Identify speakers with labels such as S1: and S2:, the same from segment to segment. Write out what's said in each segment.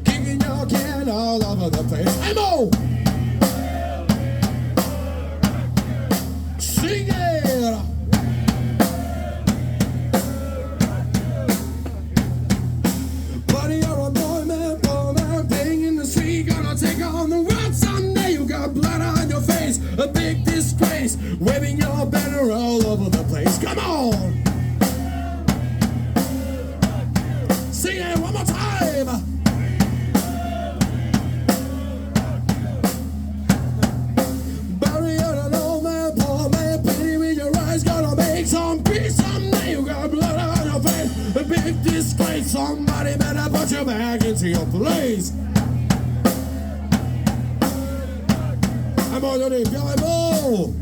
S1: kicking your can all over the place. Hey, Mo! Sing it! Buddy, you're a boy man, playing in the street, gonna take on the world someday. You got blood on your face, a big disgrace, waving your banner all over the place. Come on! Sing it one more time! Barry, you're an old man, poor man, pity with your eyes, gonna make some peace someday. You got blood on your face, a big disgrace. Somebody better put you back into your place. I'm on your name, Piano!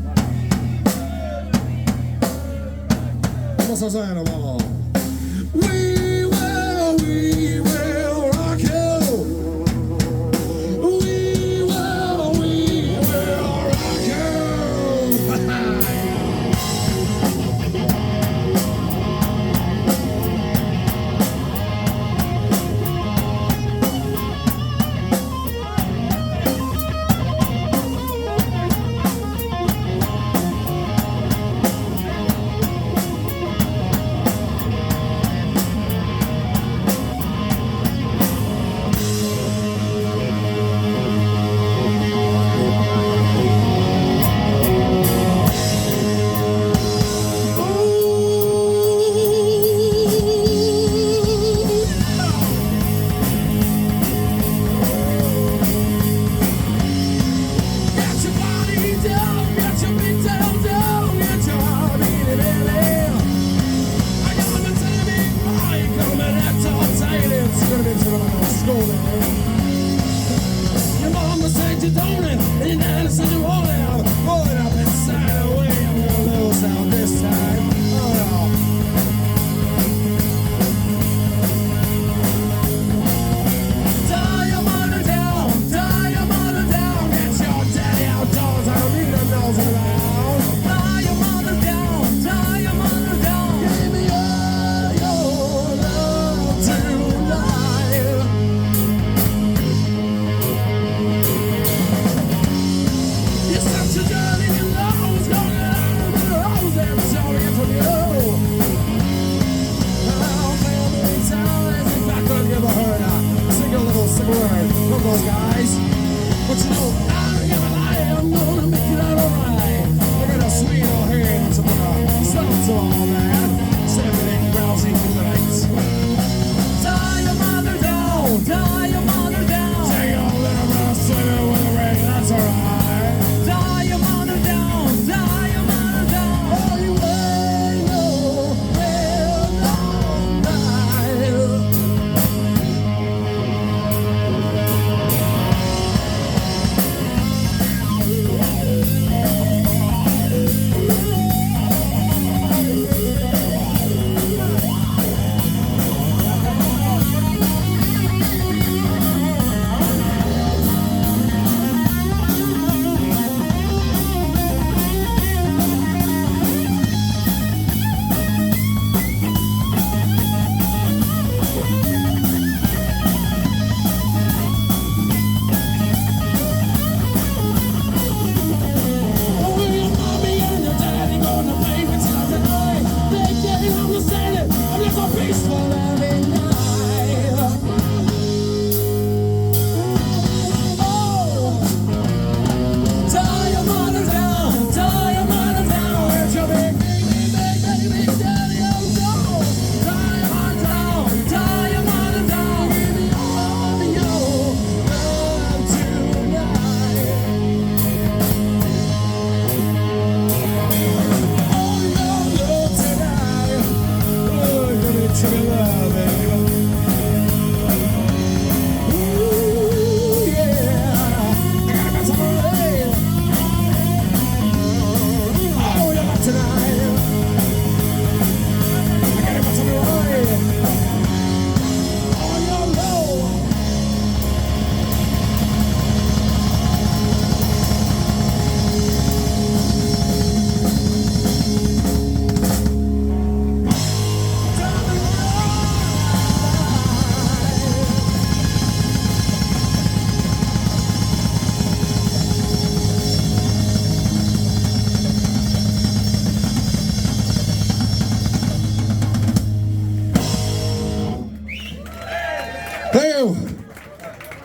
S1: Vamos a hacerlo, vamos. We